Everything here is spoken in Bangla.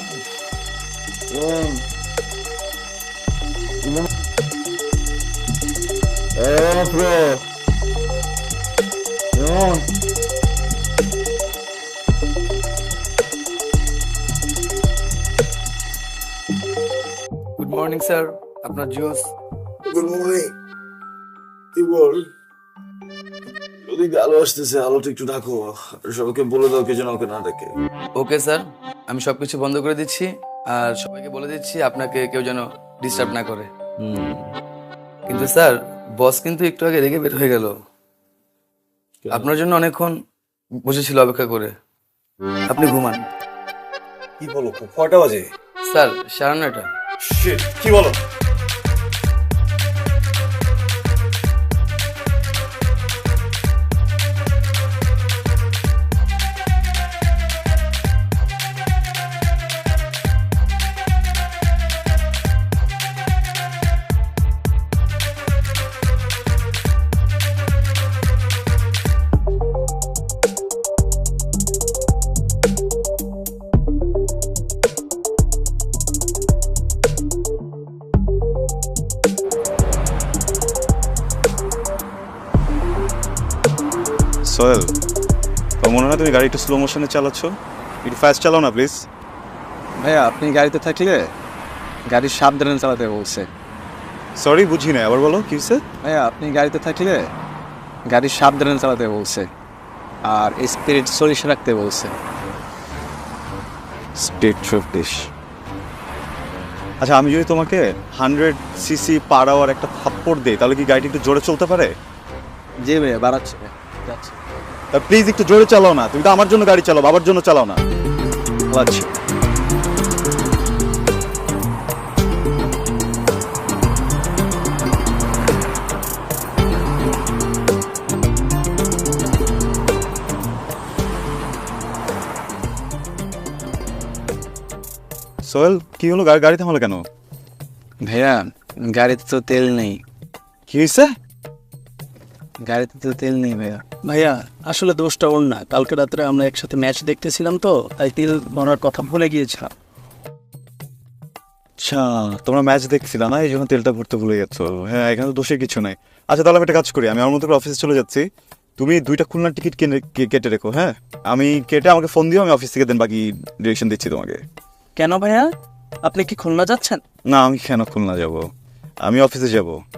গুড মর্নিং স্যার, আপনার জুস। Good morning. কি বল? যদি আলো আসতেছে, আলোটা একটু ডাকো, সবাইকে বলে দাও কে যেন ওকে না ডাকে। ওকে স্যার, আমি সবকিছু বন্ধ করে দিচ্ছি আর সবাইকে বলে দিচ্ছি আপনাকে কেউ যেন ডিস্টার্ব না করে। কিন্তু স্যার, বস কিন্তু একটু আগে রেগে বের হয়ে গেল। আপনার জন্য অনেকক্ষণ বসেছিল অপেক্ষা করে। আপনি ঘুমান। কি বলো? কয়টা বাজে? স্যার 9:30। Shit, কি বলো? সোহেল, তোমার মনে হয় তুমি গাড়ি একটু স্লো মোশনে চালাচ্ছ? একটু ফাস্ট চালাও না প্লিজ। ভাইয়া আপনি গাড়িতে থাকলে গাড়ি সাবধানে চালাতে বলছে। সরি, বুঝি না, আবার বলো কি হয়েছে? ভাইয়া আপনি গাড়িতে থাকলে গাড়ি সাবধানে চালাতে বলছে আর স্পিরিট সরিষা রাখতে বলছে। স্টেট চব্বিশ। আচ্ছা, আমি যদি তোমাকে 100cc পার আওয়ার একটা থাপ্পড় দিই, তাহলে কি গাড়িটা একটু জোরে চলতে পারে? জি ভাইয়া বাড়াচ্ছে, যাচ্ছে। তা প্লিজ একটু জোরে চালাও না, তুমি তো আমার জন্য গাড়ি চালাও, বাবার জন্য চালাও না। আচ্ছা সোহেল, কি হলো? গাড়ি থামালো কেন? ভাইয়া গাড়িতে তো তেল নেই। কি হয়েছে? গাড়িতে তো তেল নেই ভাইয়া। ভাইয়া আসলে দোষটা ওর না, কালকে রাত্রে আমরা একসাথে ম্যাচ দেখতেছিলাম তো, তাই তেল ভরার কথা ভুলে গিয়েছিলাম। আচ্ছা, তোমরা ম্যাচ দেখছিল না, এই জন্য তেলটা ভরতে ভুলে গেছো। হ্যাঁ, এখানে তো দোষের কিছু নাই। আচ্ছা, তাহলে আমি একটা কাজ করি, আমি আমার মতো করে অফিসে চলে যাচ্ছি। তুমি 2টা খুলনার টিকিট কেটে রেখো। হ্যাঁ, আমি কেটে আমাকে ফোন দিও, আমি অফিস থেকে দেন বাকি ডিরেকশন দিচ্ছি তোমাকে। কেন ভাইয়া, আপনি কি খুলনা যাচ্ছেন? না, আমি কেন খুলনা যাব? আমি অফিসে যাব।